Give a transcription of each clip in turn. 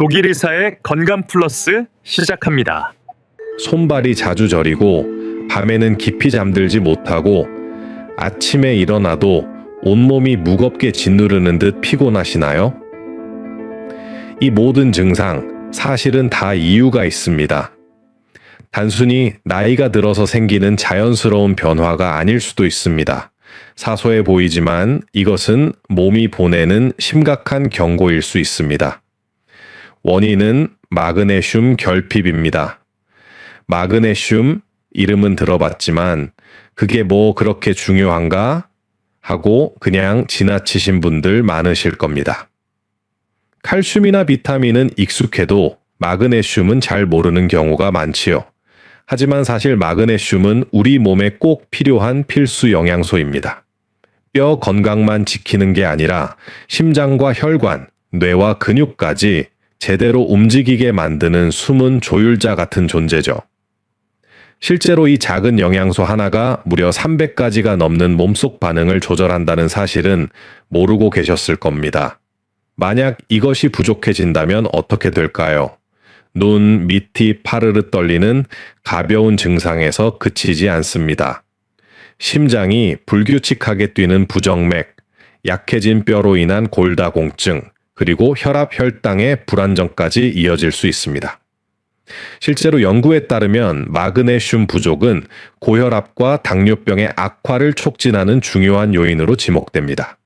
독일 의사의 건강 플러스 시작합니다. 손발이 자주 저리고 밤에는 깊이 잠들지 못하고 아침에 일어나도 온몸이 무겁게 짓누르는 듯 피곤하시나요? 이 모든 증상 사실은 다 이유가 있습니다. 단순히 나이가 들어서 생기는 자연스러운 변화가 아닐 수도 있습니다. 사소해 보이지만 이것은 몸이 보내는 심각한 경고일 수 있습니다. 원인은 마그네슘 결핍입니다. 마그네슘 이름은 들어봤지만 그게 뭐 그렇게 중요한가 하고 그냥 지나치신 분들 많으실 겁니다. 칼슘이나 비타민은 익숙해도 마그네슘은 잘 모르는 경우가 많지요. 하지만 사실 마그네슘은 우리 몸에 꼭 필요한 필수 영양소입니다. 뼈 건강만 지키는 게 아니라 심장과 혈관, 뇌와 근육까지 제대로 움직이게 만드는 숨은 조율자 같은 존재죠. 실제로 이 작은 영양소 하나가 무려 300가지가 넘는 몸속 반응을 조절한다는 사실은 모르고 계셨을 겁니다. 만약 이것이 부족해진다면 어떻게 될까요? 눈, 밑이 파르르 떨리는 가벼운 증상에서 그치지 않습니다. 심장이 불규칙하게 뛰는 부정맥, 약해진 뼈로 인한 골다공증, 그리고 혈압, 혈당의 불안정까지 이어질 수 있습니다. 실제로 연구에 따르면 마그네슘 부족은 고혈압과 당뇨병의 악화를 촉진하는 중요한 요인으로 지목됩니다.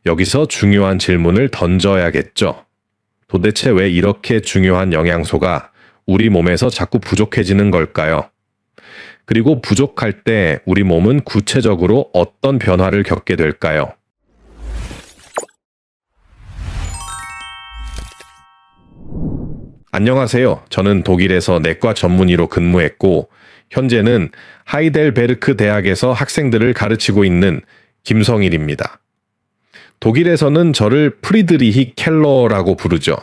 여기서 중요한 질문을 던져야겠죠. 도대체 왜 이렇게 중요한 영양소가 우리 몸에서 자꾸 부족해지는 걸까요? 그리고 부족할 때 우리 몸은 구체적으로 어떤 변화를 겪게 될까요? 안녕하세요. 저는 독일에서 내과 전문의로 근무했고 현재는 하이델베르크 대학에서 학생들을 가르치고 있는 김성일입니다. 독일에서는 저를 프리드리히 켈러라고 부르죠.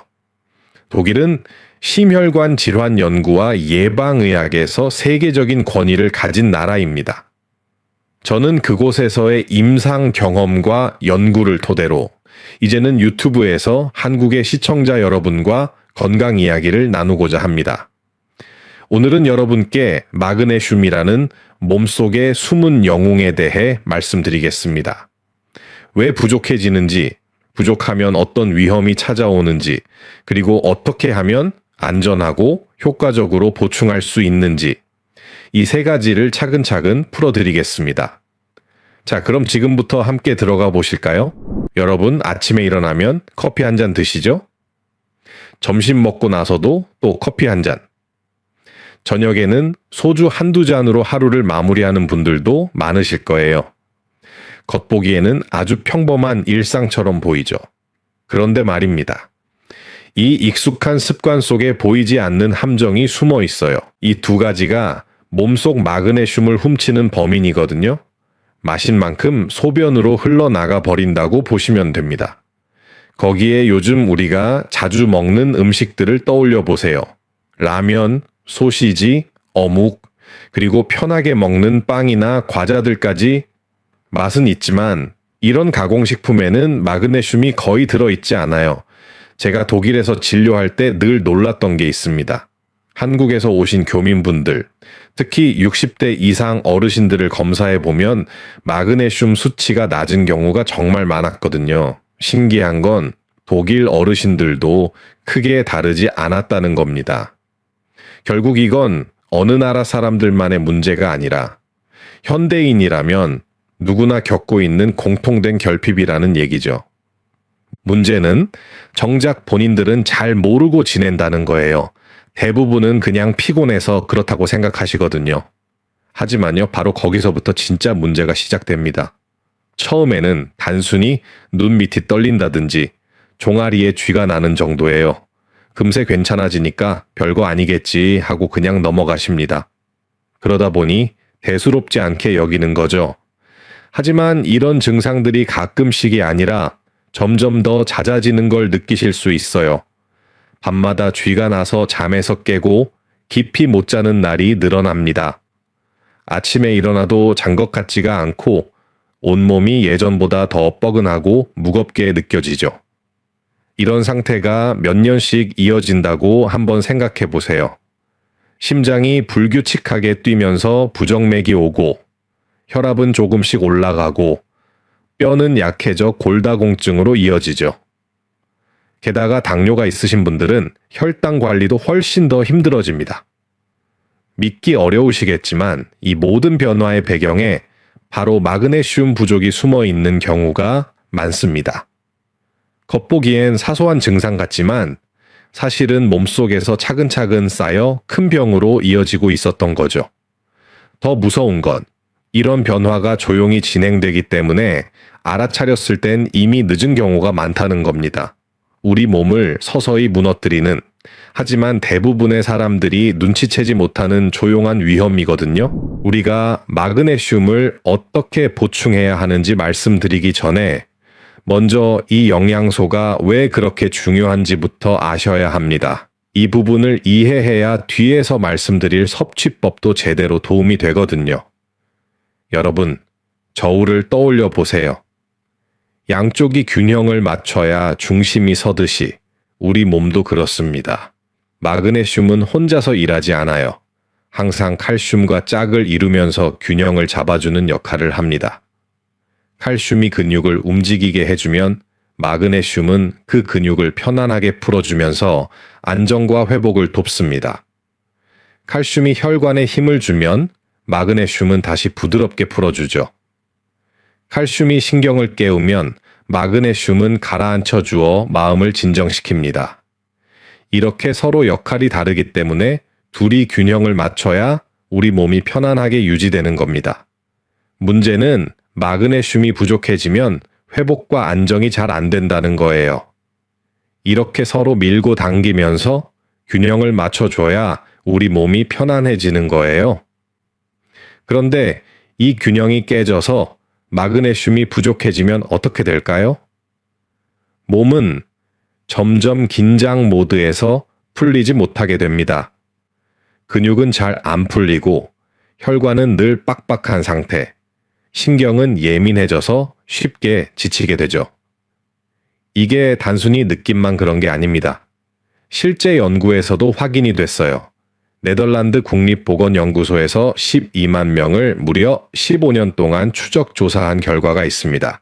독일은 심혈관 질환 연구와 예방의학에서 세계적인 권위를 가진 나라입니다. 저는 그곳에서의 임상 경험과 연구를 토대로 이제는 유튜브에서 한국의 시청자 여러분과 건강 이야기를 나누고자 합니다. 오늘은 여러분께 마그네슘이라는 몸속의 숨은 영웅에 대해 말씀드리겠습니다. 왜 부족해지는지, 부족하면 어떤 위험이 찾아오는지, 그리고 어떻게 하면 안전하고 효과적으로 보충할 수 있는지, 이 세 가지를 차근차근 풀어드리겠습니다. 자, 그럼 지금부터 함께 들어가 보실까요? 여러분, 아침에 일어나면 커피 한 잔 드시죠? 점심 먹고 나서도 또 커피 한 잔. 저녁에는 소주 한두 잔으로 하루를 마무리하는 분들도 많으실 거예요. 겉보기에는 아주 평범한 일상처럼 보이죠. 그런데 말입니다. 이 익숙한 습관 속에 보이지 않는 함정이 숨어 있어요. 이 두 가지가 몸속 마그네슘을 훔치는 범인이거든요. 마신 만큼 소변으로 흘러나가 버린다고 보시면 됩니다. 거기에 요즘 우리가 자주 먹는 음식들을 떠올려 보세요. 라면, 소시지, 어묵, 그리고 편하게 먹는 빵이나 과자들까지 맛은 있지만 이런 가공식품에는 마그네슘이 거의 들어있지 않아요. 제가 독일에서 진료할 때 늘 놀랐던 게 있습니다. 한국에서 오신 교민분들, 특히 60대 이상 어르신들을 검사해 보면 마그네슘 수치가 낮은 경우가 정말 많았거든요. 신기한 건 독일 어르신들도 크게 다르지 않았다는 겁니다. 결국 이건 어느 나라 사람들만의 문제가 아니라 현대인이라면 누구나 겪고 있는 공통된 결핍이라는 얘기죠. 문제는 정작 본인들은 잘 모르고 지낸다는 거예요. 대부분은 그냥 피곤해서 그렇다고 생각하시거든요. 하지만요, 바로 거기서부터 진짜 문제가 시작됩니다. 처음에는 단순히 눈 밑이 떨린다든지 종아리에 쥐가 나는 정도예요. 금세 괜찮아지니까 별거 아니겠지 하고 그냥 넘어가십니다. 그러다 보니 대수롭지 않게 여기는 거죠. 하지만 이런 증상들이 가끔씩이 아니라 점점 더 잦아지는 걸 느끼실 수 있어요. 밤마다 쥐가 나서 잠에서 깨고 깊이 못 자는 날이 늘어납니다. 아침에 일어나도 잔 것 같지가 않고 온몸이 예전보다 더 뻐근하고 무겁게 느껴지죠. 이런 상태가 몇 년씩 이어진다고 한번 생각해 보세요. 심장이 불규칙하게 뛰면서 부정맥이 오고, 혈압은 조금씩 올라가고, 뼈는 약해져 골다공증으로 이어지죠. 게다가 당뇨가 있으신 분들은 혈당 관리도 훨씬 더 힘들어집니다. 믿기 어려우시겠지만 이 모든 변화의 배경에 바로 마그네슘 부족이 숨어 있는 경우가 많습니다. 겉보기엔 사소한 증상 같지만 사실은 몸속에서 차근차근 쌓여 큰 병으로 이어지고 있었던 거죠. 더 무서운 건 이런 변화가 조용히 진행되기 때문에 알아차렸을 땐 이미 늦은 경우가 많다는 겁니다. 우리 몸을 서서히 무너뜨리는, 하지만 대부분의 사람들이 눈치채지 못하는 조용한 위험이거든요. 우리가 마그네슘을 어떻게 보충해야 하는지 말씀드리기 전에 먼저 이 영양소가 왜 그렇게 중요한지부터 아셔야 합니다. 이 부분을 이해해야 뒤에서 말씀드릴 섭취법도 제대로 도움이 되거든요. 여러분, 저울을 떠올려 보세요. 양쪽이 균형을 맞춰야 중심이 서듯이 우리 몸도 그렇습니다. 마그네슘은 혼자서 일하지 않아요. 항상 칼슘과 짝을 이루면서 균형을 잡아주는 역할을 합니다. 칼슘이 근육을 움직이게 해주면 마그네슘은 그 근육을 편안하게 풀어주면서 안정과 회복을 돕습니다. 칼슘이 혈관에 힘을 주면 마그네슘은 다시 부드럽게 풀어주죠. 칼슘이 신경을 깨우면 마그네슘은 가라앉혀 주어 마음을 진정시킵니다. 이렇게 서로 역할이 다르기 때문에 둘이 균형을 맞춰야 우리 몸이 편안하게 유지되는 겁니다. 문제는 마그네슘이 부족해지면 회복과 안정이 잘 안 된다는 거예요. 이렇게 서로 밀고 당기면서 균형을 맞춰줘야 우리 몸이 편안해지는 거예요. 그런데 이 균형이 깨져서 마그네슘이 부족해지면 어떻게 될까요? 몸은 점점 긴장 모드에서 풀리지 못하게 됩니다. 근육은 잘 안 풀리고 혈관은 늘 빡빡한 상태, 신경은 예민해져서 쉽게 지치게 되죠. 이게 단순히 느낌만 그런 게 아닙니다. 실제 연구에서도 확인이 됐어요. 네덜란드 국립보건연구소에서 12만 명을 무려 15년 동안 추적 조사한 결과가 있습니다.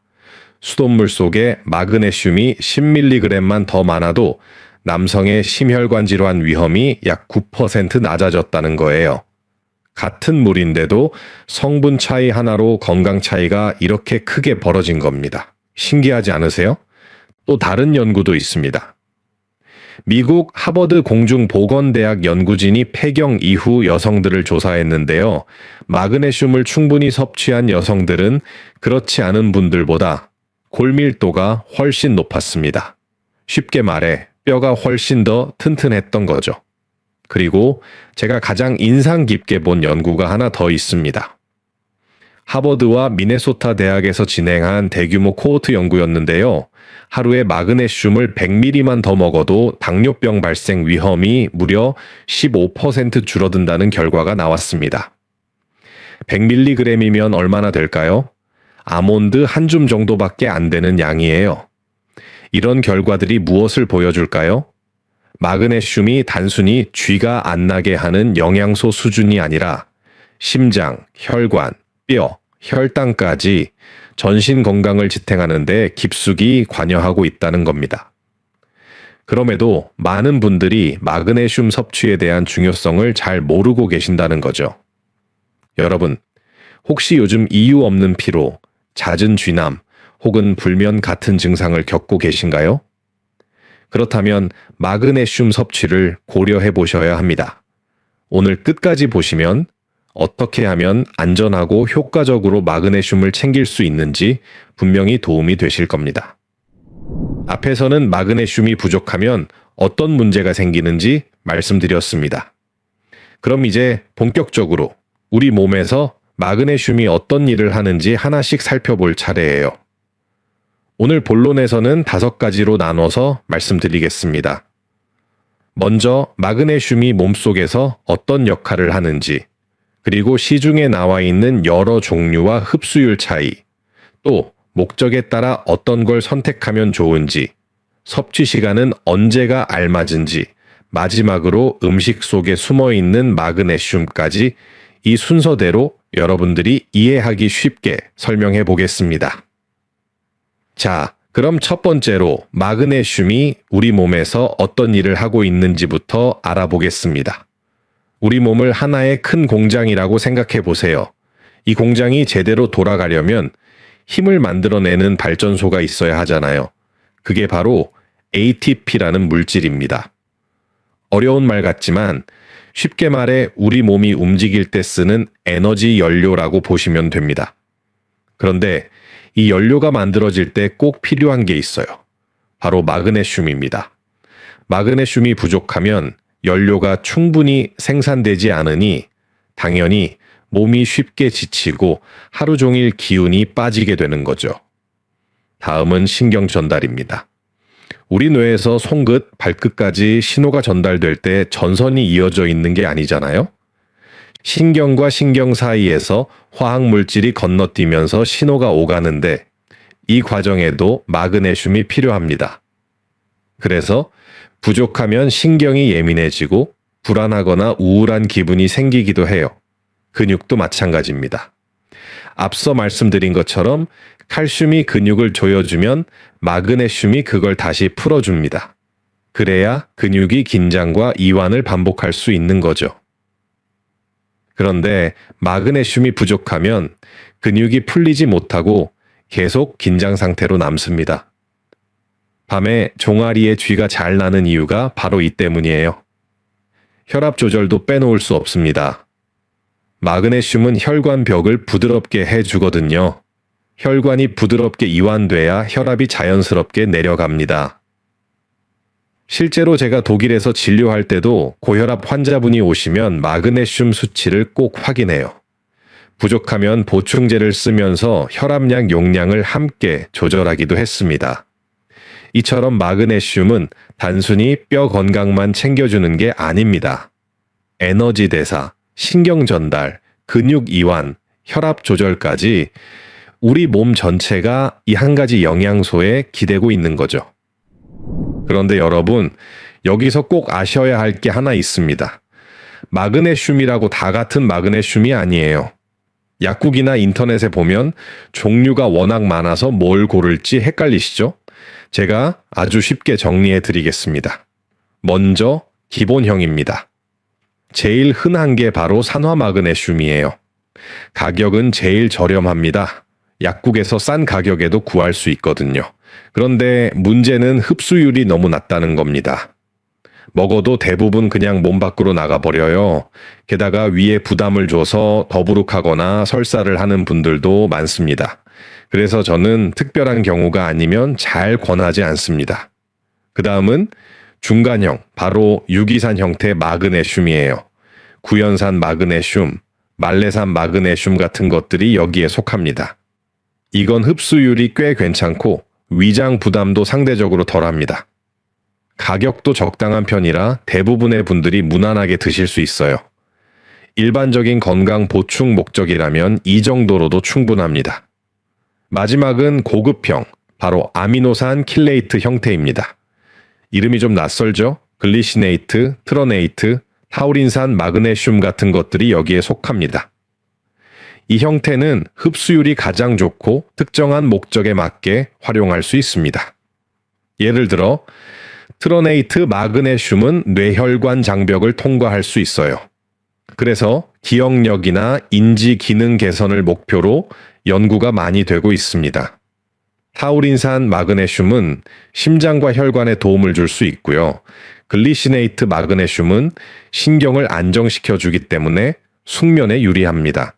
수돗물 속에 마그네슘이 10mg만 더 많아도 남성의 심혈관 질환 위험이 약 9% 낮아졌다는 거예요. 같은 물인데도 성분 차이 하나로 건강 차이가 이렇게 크게 벌어진 겁니다. 신기하지 않으세요? 또 다른 연구도 있습니다. 미국 하버드 공중보건대학 연구진이 폐경 이후 여성들을 조사했는데요. 마그네슘을 충분히 섭취한 여성들은 그렇지 않은 분들보다 골밀도가 훨씬 높았습니다. 쉽게 말해 뼈가 훨씬 더 튼튼했던 거죠. 그리고 제가 가장 인상 깊게 본 연구가 하나 더 있습니다. 하버드와 미네소타 대학에서 진행한 대규모 코호트 연구였는데요. 하루에 마그네슘을 100mg만 더 먹어도 당뇨병 발생 위험이 무려 15% 줄어든다는 결과가 나왔습니다. 100mg이면 얼마나 될까요? 아몬드 한 줌 정도밖에 안 되는 양이에요. 이런 결과들이 무엇을 보여줄까요? 마그네슘이 단순히 쥐가 안 나게 하는 영양소 수준이 아니라 심장, 혈관, 뼈, 혈당까지 전신 건강을 지탱하는 데 깊숙이 관여하고 있다는 겁니다. 그럼에도 많은 분들이 마그네슘 섭취에 대한 중요성을 잘 모르고 계신다는 거죠. 여러분, 혹시 요즘 이유 없는 피로, 잦은 쥐남, 혹은 불면 같은 증상을 겪고 계신가요? 그렇다면 마그네슘 섭취를 고려해 보셔야 합니다. 오늘 끝까지 보시면 어떻게 하면 안전하고 효과적으로 마그네슘을 챙길 수 있는지 분명히 도움이 되실 겁니다. 앞에서는 마그네슘이 부족하면 어떤 문제가 생기는지 말씀드렸습니다. 그럼 이제 본격적으로 우리 몸에서 마그네슘이 어떤 일을 하는지 하나씩 살펴볼 차례예요. 오늘 본론에서는 5가지로 나눠서 말씀드리겠습니다. 먼저 마그네슘이 몸속에서 어떤 역할을 하는지, 그리고 시중에 나와 있는 여러 종류와 흡수율 차이, 또 목적에 따라 어떤 걸 선택하면 좋은지, 섭취 시간은 언제가 알맞은지, 마지막으로 음식 속에 숨어 있는 마그네슘까지 이 순서대로 여러분들이 이해하기 쉽게 설명해 보겠습니다. 자, 그럼 첫 번째로 마그네슘이 우리 몸에서 어떤 일을 하고 있는지부터 알아보겠습니다. 우리 몸을 하나의 큰 공장이라고 생각해 보세요. 이 공장이 제대로 돌아가려면 힘을 만들어내는 발전소가 있어야 하잖아요. 그게 바로 ATP라는 물질입니다. 어려운 말 같지만 쉽게 말해 우리 몸이 움직일 때 쓰는 에너지 연료라고 보시면 됩니다. 그런데 이 연료가 만들어질 때 꼭 필요한 게 있어요. 바로 마그네슘입니다. 마그네슘이 부족하면 연료가 충분히 생산되지 않으니 당연히 몸이 쉽게 지치고 하루 종일 기운이 빠지게 되는 거죠. 다음은 신경 전달입니다. 우리 뇌에서 손끝, 발끝까지 신호가 전달될 때 전선이 이어져 있는 게 아니잖아요? 신경과 신경 사이에서 화학물질이 건너뛰면서 신호가 오가는데 이 과정에도 마그네슘이 필요합니다. 그래서 부족하면 신경이 예민해지고 불안하거나 우울한 기분이 생기기도 해요. 근육도 마찬가지입니다. 앞서 말씀드린 것처럼 칼슘이 근육을 조여주면 마그네슘이 그걸 다시 풀어줍니다. 그래야 근육이 긴장과 이완을 반복할 수 있는 거죠. 그런데 마그네슘이 부족하면 근육이 풀리지 못하고 계속 긴장 상태로 남습니다. 밤에 종아리에 쥐가 잘 나는 이유가 바로 이 때문이에요. 혈압 조절도 빼놓을 수 없습니다. 마그네슘은 혈관 벽을 부드럽게 해주거든요. 혈관이 부드럽게 이완돼야 혈압이 자연스럽게 내려갑니다. 실제로 제가 독일에서 진료할 때도 고혈압 환자분이 오시면 마그네슘 수치를 꼭 확인해요. 부족하면 보충제를 쓰면서 혈압약 용량을 함께 조절하기도 했습니다. 이처럼 마그네슘은 단순히 뼈 건강만 챙겨주는 게 아닙니다. 에너지 대사, 신경 전달, 근육 이완, 혈압 조절까지 우리 몸 전체가 이 한 가지 영양소에 기대고 있는 거죠. 그런데 여러분, 여기서 꼭 아셔야 할 게 하나 있습니다. 마그네슘이라고 다 같은 마그네슘이 아니에요. 약국이나 인터넷에 보면 종류가 워낙 많아서 뭘 고를지 헷갈리시죠? 제가 아주 쉽게 정리해 드리겠습니다. 먼저 기본형입니다. 제일 흔한 게 바로 산화마그네슘이에요. 가격은 제일 저렴합니다. 약국에서 싼 가격에도 구할 수 있거든요. 그런데 문제는 흡수율이 너무 낮다는 겁니다. 먹어도 대부분 그냥 몸 밖으로 나가버려요. 게다가 위에 부담을 줘서 더부룩하거나 설사를 하는 분들도 많습니다. 그래서 저는 특별한 경우가 아니면 잘 권하지 않습니다. 그 다음은 중간형, 바로 유기산 형태 마그네슘이에요. 구연산 마그네슘, 말레산 마그네슘 같은 것들이 여기에 속합니다. 이건 흡수율이 꽤 괜찮고 위장 부담도 상대적으로 덜합니다. 가격도 적당한 편이라 대부분의 분들이 무난하게 드실 수 있어요. 일반적인 건강 보충 목적이라면 이 정도로도 충분합니다. 마지막은 고급형, 바로 아미노산 킬레이트 형태입니다. 이름이 좀 낯설죠? 글리시네이트, 트러네이트, 타우린산 마그네슘 같은 것들이 여기에 속합니다. 이 형태는 흡수율이 가장 좋고 특정한 목적에 맞게 활용할 수 있습니다. 예를 들어 트러네이트 마그네슘은 뇌혈관 장벽을 통과할 수 있어요. 그래서 기억력이나 인지 기능 개선을 목표로 연구가 많이 되고 있습니다. 타우린산 마그네슘은 심장과 혈관에 도움을 줄 수 있고요. 글리시네이트 마그네슘은 신경을 안정시켜 주기 때문에 숙면에 유리합니다.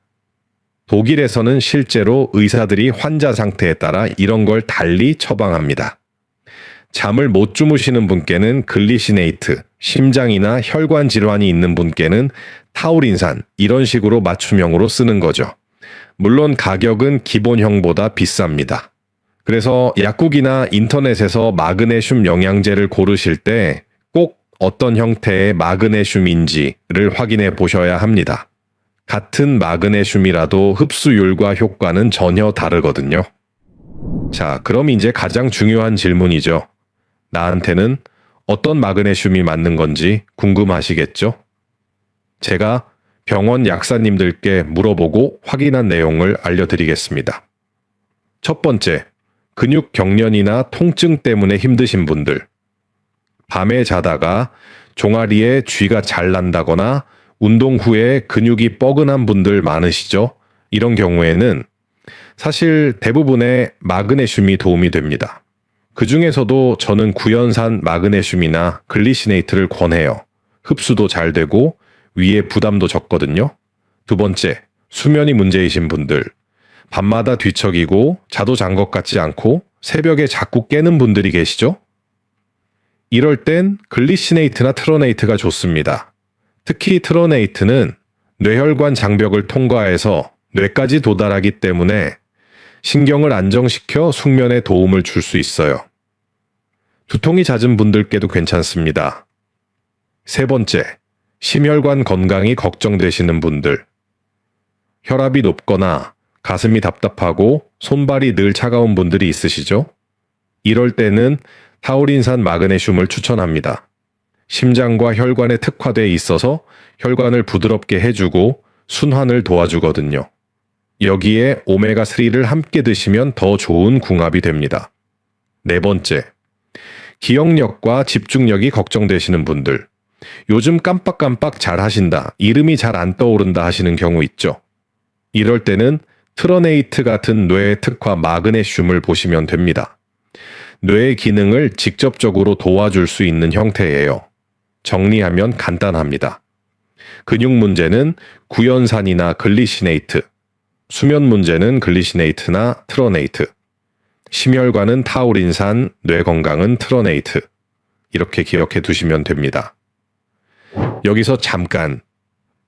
독일에서는 실제로 의사들이 환자 상태에 따라 이런 걸 달리 처방합니다. 잠을 못 주무시는 분께는 글리시네이트, 심장이나 혈관 질환이 있는 분께는 타우린산, 이런 식으로 맞춤형으로 쓰는 거죠. 물론 가격은 기본형보다 비쌉니다. 그래서 약국이나 인터넷에서 마그네슘 영양제를 고르실 때 꼭 어떤 형태의 마그네슘인지를 확인해 보셔야 합니다. 같은 마그네슘이라도 흡수율과 효과는 전혀 다르거든요. 자, 그럼 이제 가장 중요한 질문이죠. 나한테는 어떤 마그네슘이 맞는 건지 궁금하시겠죠? 제가 병원 약사님들께 물어보고 확인한 내용을 알려드리겠습니다. 첫 번째, 근육 경련이나 통증 때문에 힘드신 분들. 밤에 자다가 종아리에 쥐가 잘 난다거나 운동 후에 근육이 뻐근한 분들 많으시죠? 이런 경우에는 사실 대부분의 마그네슘이 도움이 됩니다. 그 중에서도 저는 구연산 마그네슘이나 글리시네이트를 권해요. 흡수도 잘 되고 위에 부담도 적거든요. 두 번째, 수면이 문제이신 분들. 밤마다 뒤척이고 자도 잔 것 같지 않고 새벽에 자꾸 깨는 분들이 계시죠? 이럴 땐 글리시네이트나 트로네이트가 좋습니다. 특히 트로네이트는 뇌혈관 장벽을 통과해서 뇌까지 도달하기 때문에 신경을 안정시켜 숙면에 도움을 줄 수 있어요. 두통이 잦은 분들께도 괜찮습니다. 세 번째, 심혈관 건강이 걱정되시는 분들. 혈압이 높거나 가슴이 답답하고 손발이 늘 차가운 분들이 있으시죠? 이럴 때는 타우린산 마그네슘을 추천합니다. 심장과 혈관에 특화되어 있어서 혈관을 부드럽게 해주고 순환을 도와주거든요. 여기에 오메가3를 함께 드시면 더 좋은 궁합이 됩니다. 네 번째, 기억력과 집중력이 걱정되시는 분들. 요즘 깜빡깜빡 잘 하신다, 이름이 잘 안 떠오른다 하시는 경우 있죠. 이럴 때는 트러네이트 같은 뇌 특화 마그네슘을 보시면 됩니다. 뇌의 기능을 직접적으로 도와줄 수 있는 형태예요. 정리하면 간단합니다. 근육 문제는 구연산이나 글리시네이트, 수면 문제는 글리시네이트나 트러네이트, 심혈관은 타우린산, 뇌 건강은 트러네이트. 이렇게 기억해 두시면 됩니다. 여기서 잠깐,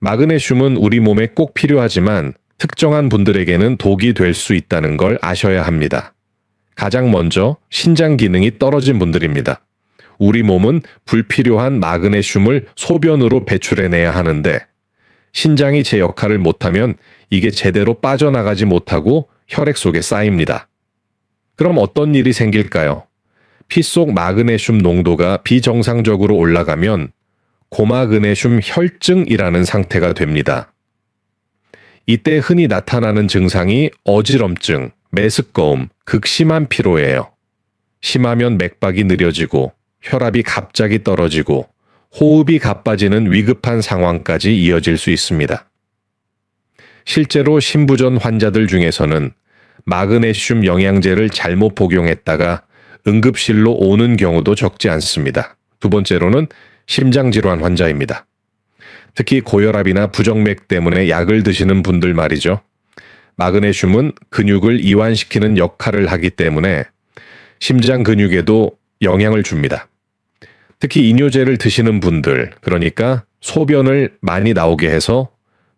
마그네슘은 우리 몸에 꼭 필요하지만 특정한 분들에게는 독이 될 수 있다는 걸 아셔야 합니다. 가장 먼저 신장 기능이 떨어진 분들입니다. 우리 몸은 불필요한 마그네슘을 소변으로 배출해내야 하는데 신장이 제 역할을 못하면 이게 제대로 빠져나가지 못하고 혈액 속에 쌓입니다. 그럼 어떤 일이 생길까요? 피 속 마그네슘 농도가 비정상적으로 올라가면 고마그네슘 혈증이라는 상태가 됩니다. 이때 흔히 나타나는 증상이 어지럼증, 메스꺼움, 극심한 피로예요. 심하면 맥박이 느려지고 혈압이 갑자기 떨어지고 호흡이 가빠지는 위급한 상황까지 이어질 수 있습니다. 실제로 신부전 환자들 중에서는 마그네슘 영양제를 잘못 복용했다가 응급실로 오는 경우도 적지 않습니다. 두 번째로는 심장질환 환자입니다. 특히 고혈압이나 부정맥 때문에 약을 드시는 분들 말이죠. 마그네슘은 근육을 이완시키는 역할을 하기 때문에 심장 근육에도 영향을 줍니다. 특히 이뇨제를 드시는 분들, 그러니까 소변을 많이 나오게 해서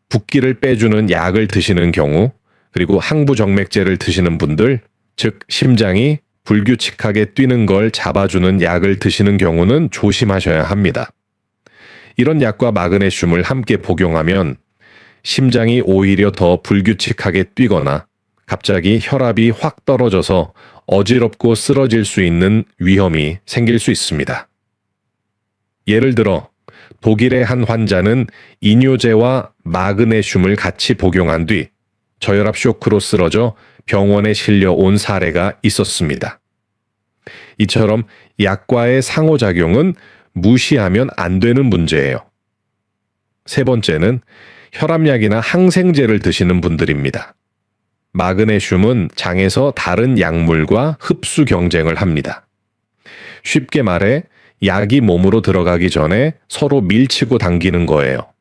붓기를 빼주는 약을 드시는 경우, 그리고 항부정맥제를 드시는 분들, 즉 심장이 불규칙하게 뛰는 걸 잡아주는 약을 드시는 경우는 조심하셔야 합니다. 이런 약과 마그네슘을 함께 복용하면 심장이 오히려 더 불규칙하게 뛰거나 갑자기 혈압이 확 떨어져서 어지럽고 쓰러질 수 있는 위험이 생길 수 있습니다. 예를 들어 독일의 한 환자는 이뇨제와 마그네슘을 같이 복용한 뒤 저혈압 쇼크로 쓰러져 병원에 실려온 사례가 있었습니다. 이처럼 약과의 상호작용은 무시하면 안 되는 문제예요. 세 번째는 혈압약이나 항생제를 드시는 분들입니다. 마그네슘은 장에서 다른 약물과 흡수 경쟁을 합니다. 쉽게 말해 약이 몸으로 들어가기 전에 서로 밀치고 당기는 거예요.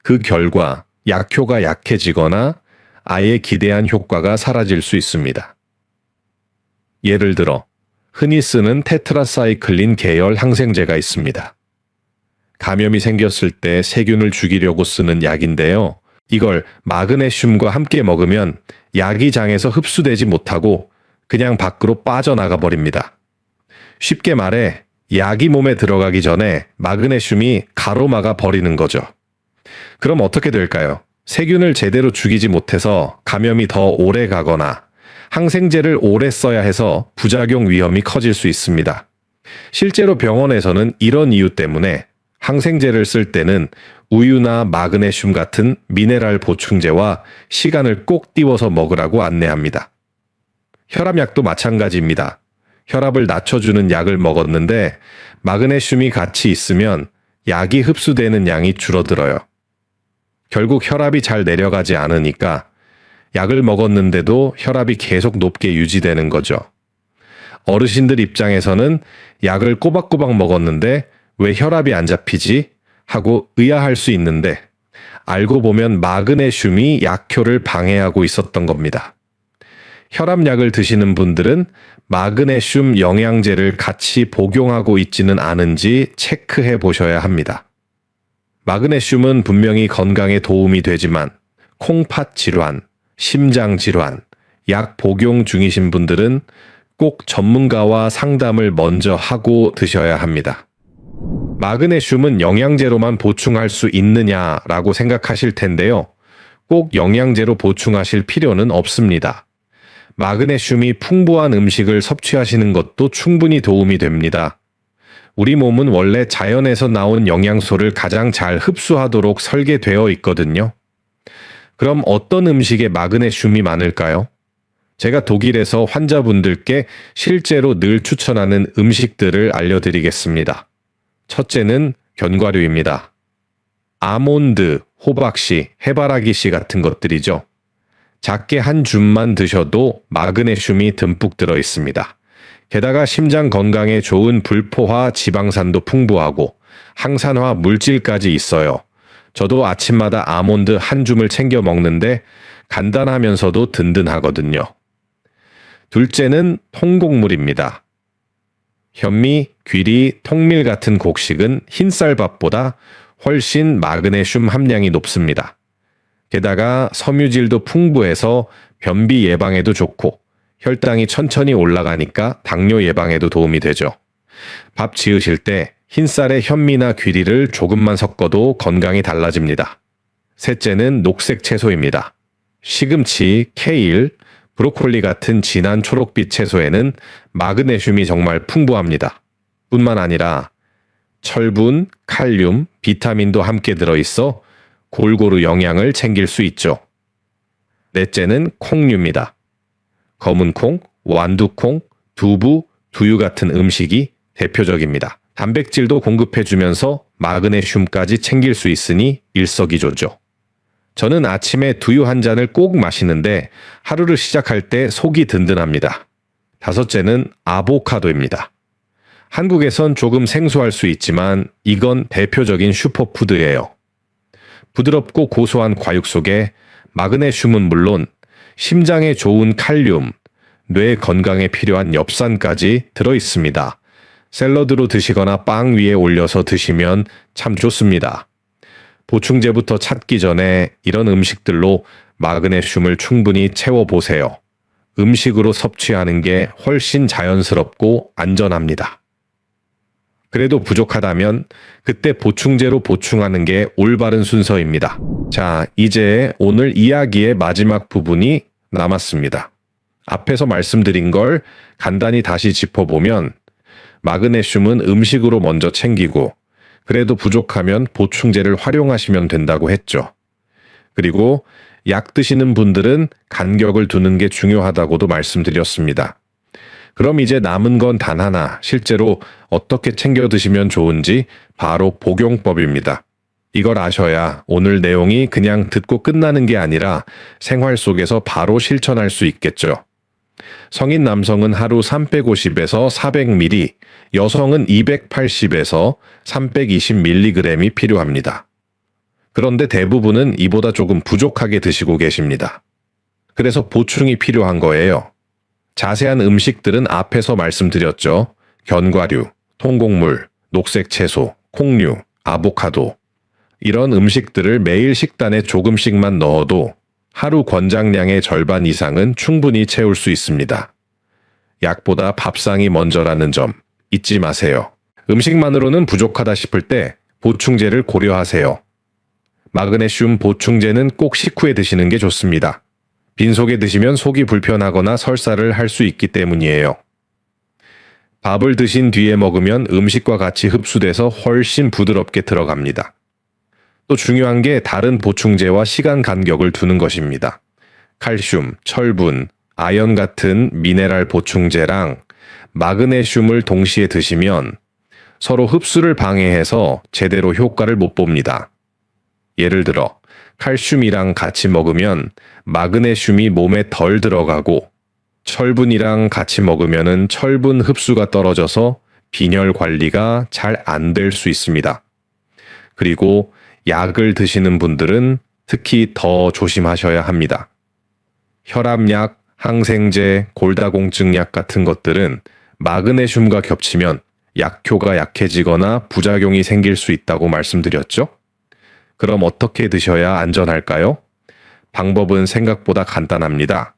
그 결과 약효가 약해지거나 아예 기대한 효과가 사라질 수 있습니다. 예를 들어 흔히 쓰는 테트라사이클린 계열 항생제가 있습니다. 감염이 생겼을 때 세균을 죽이려고 쓰는 약인데요. 이걸 마그네슘과 함께 먹으면 약이 장에서 흡수되지 못하고 그냥 밖으로 빠져나가 버립니다. 쉽게 말해 약이 몸에 들어가기 전에 마그네슘이 가로막아 버리는 거죠. 그럼 어떻게 될까요? 세균을 제대로 죽이지 못해서 감염이 더 오래 가거나 항생제를 오래 써야 해서 부작용 위험이 커질 수 있습니다. 실제로 병원에서는 이런 이유 때문에 항생제를 쓸 때는 우유나 마그네슘 같은 미네랄 보충제와 시간을 꼭 띄워서 먹으라고 안내합니다. 혈압약도 마찬가지입니다. 혈압을 낮춰주는 약을 먹었는데 마그네슘이 같이 있으면 약이 흡수되는 양이 줄어들어요. 결국 혈압이 잘 내려가지 않으니까 약을 먹었는데도 혈압이 계속 높게 유지되는 거죠. 어르신들 입장에서는 약을 꼬박꼬박 먹었는데 왜 혈압이 안 잡히지? 하고 의아할 수 있는데 알고 보면 마그네슘이 약효를 방해하고 있었던 겁니다. 혈압약을 드시는 분들은 마그네슘 영양제를 같이 복용하고 있지는 않은지 체크해 보셔야 합니다. 마그네슘은 분명히 건강에 도움이 되지만 콩팥 질환, 심장 질환, 약 복용 중이신 분들은 꼭 전문가와 상담을 먼저 하고 드셔야 합니다. 마그네슘은 영양제로만 보충할 수 있느냐라고 생각하실 텐데요. 꼭 영양제로 보충하실 필요는 없습니다. 마그네슘이 풍부한 음식을 섭취하시는 것도 충분히 도움이 됩니다. 우리 몸은 원래 자연에서 나온 영양소를 가장 잘 흡수하도록 설계되어 있거든요. 그럼 어떤 음식에 마그네슘이 많을까요? 제가 독일에서 환자분들께 실제로 늘 추천하는 음식들을 알려드리겠습니다. 첫째는 견과류입니다. 아몬드, 호박씨, 해바라기씨 같은 것들이죠. 작게 한 줌만 드셔도 마그네슘이 듬뿍 들어 있습니다. 게다가 심장 건강에 좋은 불포화 지방산도 풍부하고 항산화 물질까지 있어요. 저도 아침마다 아몬드 한 줌을 챙겨 먹는데 간단하면서도 든든하거든요. 둘째는 통곡물입니다. 현미, 귀리, 통밀 같은 곡식은 흰쌀밥보다 훨씬 마그네슘 함량이 높습니다. 게다가 섬유질도 풍부해서 변비 예방에도 좋고 혈당이 천천히 올라가니까 당뇨 예방에도 도움이 되죠. 밥 지으실 때 흰쌀에 현미나 귀리를 조금만 섞어도 건강이 달라집니다. 셋째는 녹색 채소입니다. 시금치, 케일, 브로콜리 같은 진한 초록빛 채소에는 마그네슘이 정말 풍부합니다. 뿐만 아니라 철분, 칼륨, 비타민도 함께 들어있어 골고루 영양을 챙길 수 있죠. 넷째는 콩류입니다. 검은콩, 완두콩, 두부, 두유 같은 음식이 대표적입니다. 단백질도 공급해주면서 마그네슘까지 챙길 수 있으니 일석이조죠. 저는 아침에 두유 한 잔을 꼭 마시는데 하루를 시작할 때 속이 든든합니다. 다섯째는 아보카도입니다. 한국에선 조금 생소할 수 있지만 이건 대표적인 슈퍼푸드예요. 부드럽고 고소한 과육 속에 마그네슘은 물론 심장에 좋은 칼륨, 뇌 건강에 필요한 엽산까지 들어 있습니다. 샐러드로 드시거나 빵 위에 올려서 드시면 참 좋습니다. 보충제부터 찾기 전에 이런 음식들로 마그네슘을 충분히 채워보세요. 음식으로 섭취하는 게 훨씬 자연스럽고 안전합니다. 그래도 부족하다면 그때 보충제로 보충하는 게 올바른 순서입니다. 자, 이제 오늘 이야기의 마지막 부분이 남았습니다. 앞에서 말씀드린 걸 간단히 다시 짚어보면 마그네슘은 음식으로 먼저 챙기고 그래도 부족하면 보충제를 활용하시면 된다고 했죠. 그리고 약 드시는 분들은 간격을 두는 게 중요하다고도 말씀드렸습니다. 그럼 이제 남은 건 단 하나, 실제로 어떻게 챙겨 드시면 좋은지 바로 복용법입니다. 이걸 아셔야 오늘 내용이 그냥 듣고 끝나는 게 아니라 생활 속에서 바로 실천할 수 있겠죠. 성인 남성은 하루 350에서 400ml, 여성은 280에서 320mg이 필요합니다. 그런데 대부분은 이보다 조금 부족하게 드시고 계십니다. 그래서 보충이 필요한 거예요. 자세한 음식들은 앞에서 말씀드렸죠. 견과류, 통곡물, 녹색 채소, 콩류, 아보카도. 이런 음식들을 매일 식단에 조금씩만 넣어도 하루 권장량의 절반 이상은 충분히 채울 수 있습니다. 약보다 밥상이 먼저라는 점 잊지 마세요. 음식만으로는 부족하다 싶을 때 보충제를 고려하세요. 마그네슘 보충제는 꼭 식후에 드시는 게 좋습니다. 빈속에 드시면 속이 불편하거나 설사를 할 수 있기 때문이에요. 밥을 드신 뒤에 먹으면 음식과 같이 흡수돼서 훨씬 부드럽게 들어갑니다. 또 중요한 게 다른 보충제와 시간 간격을 두는 것입니다. 칼슘, 철분, 아연 같은 미네랄 보충제랑 마그네슘을 동시에 드시면 서로 흡수를 방해해서 제대로 효과를 못 봅니다. 예를 들어 칼슘이랑 같이 먹으면 마그네슘이 몸에 덜 들어가고 철분이랑 같이 먹으면 철분 흡수가 떨어져서 빈혈 관리가 잘 안 될 수 있습니다. 그리고 약을 드시는 분들은 특히 더 조심하셔야 합니다. 혈압약, 항생제, 골다공증 약 같은 것들은 마그네슘과 겹치면 약효가 약해지거나 부작용이 생길 수 있다고 말씀드렸죠? 그럼 어떻게 드셔야 안전할까요? 방법은 생각보다 간단합니다.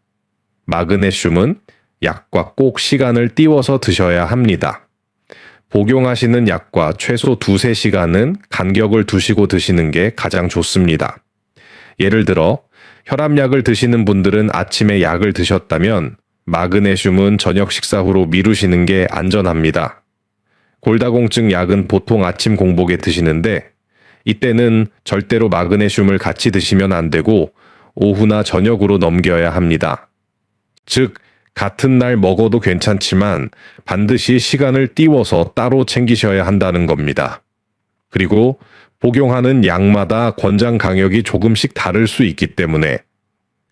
마그네슘은 약과 꼭 시간을 띄워서 드셔야 합니다. 복용하시는 약과 최소 2-3시간은 간격을 두시고 드시는 게 가장 좋습니다. 예를 들어 혈압약을 드시는 분들은 아침에 약을 드셨다면 마그네슘은 저녁 식사 후로 미루시는 게 안전합니다. 골다공증 약은 보통 아침 공복에 드시는데 이때는 절대로 마그네슘을 같이 드시면 안 되고 오후나 저녁으로 넘겨야 합니다. 즉, 같은 날 먹어도 괜찮지만 반드시 시간을 띄워서 따로 챙기셔야 한다는 겁니다. 그리고 복용하는 약마다 권장 강역이 조금씩 다를 수 있기 때문에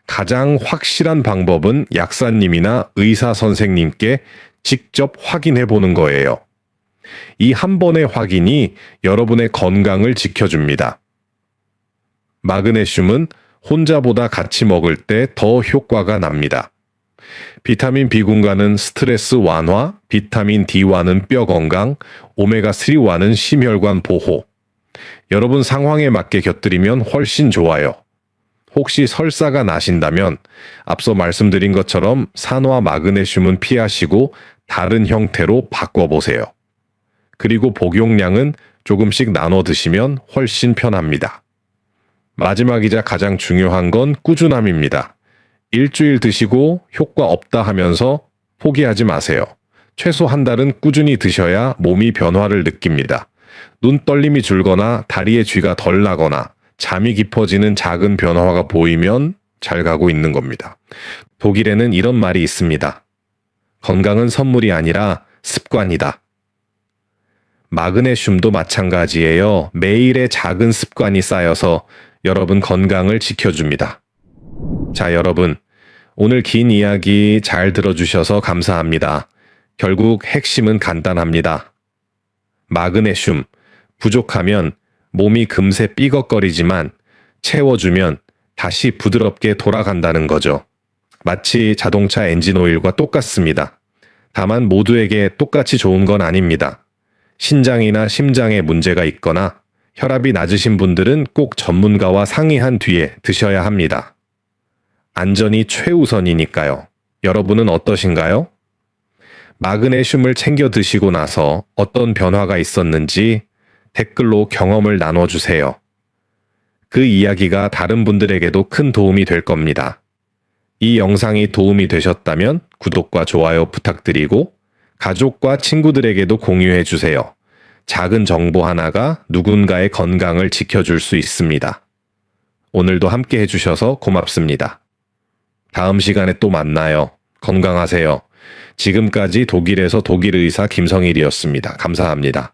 가장 확실한 방법은 약사님이나 의사 선생님께 직접 확인해 보는 거예요. 이 한 번의 확인이 여러분의 건강을 지켜줍니다. 마그네슘은 혼자보다 같이 먹을 때 더 효과가 납니다. 비타민 B군과는 스트레스 완화, 비타민 D와는 뼈 건강, 오메가3와는 심혈관 보호. 여러분 상황에 맞게 곁들이면 훨씬 좋아요. 혹시 설사가 나신다면 앞서 말씀드린 것처럼 산화 마그네슘은 피하시고 다른 형태로 바꿔보세요. 그리고 복용량은 조금씩 나눠 드시면 훨씬 편합니다. 마지막이자 가장 중요한 건 꾸준함입니다. 일주일 드시고 효과 없다 하면서 포기하지 마세요. 최소 한 달은 꾸준히 드셔야 몸이 변화를 느낍니다. 눈 떨림이 줄거나 다리의 쥐가 덜 나거나 잠이 깊어지는 작은 변화가 보이면 잘 가고 있는 겁니다. 독일에는 이런 말이 있습니다. 건강은 선물이 아니라 습관이다. 마그네슘도 마찬가지예요. 매일의 작은 습관이 쌓여서 여러분 건강을 지켜줍니다. 자, 여러분. 오늘 긴 이야기 잘 들어주셔서 감사합니다. 결국 핵심은 간단합니다. 마그네슘, 부족하면 몸이 금세 삐걱거리지만 채워주면 다시 부드럽게 돌아간다는 거죠. 마치 자동차 엔진 오일과 똑같습니다. 다만 모두에게 똑같이 좋은 건 아닙니다. 신장이나 심장에 문제가 있거나 혈압이 낮으신 분들은 꼭 전문가와 상의한 뒤에 드셔야 합니다. 안전이 최우선이니까요. 여러분은 어떠신가요? 마그네슘을 챙겨 드시고 나서 어떤 변화가 있었는지 댓글로 경험을 나눠주세요. 그 이야기가 다른 분들에게도 큰 도움이 될 겁니다. 이 영상이 도움이 되셨다면 구독과 좋아요 부탁드리고 가족과 친구들에게도 공유해 주세요. 작은 정보 하나가 누군가의 건강을 지켜줄 수 있습니다. 오늘도 함께 해주셔서 고맙습니다. 다음 시간에 또 만나요. 건강하세요. 지금까지 독일에서 독일 의사 김성일이었습니다. 감사합니다.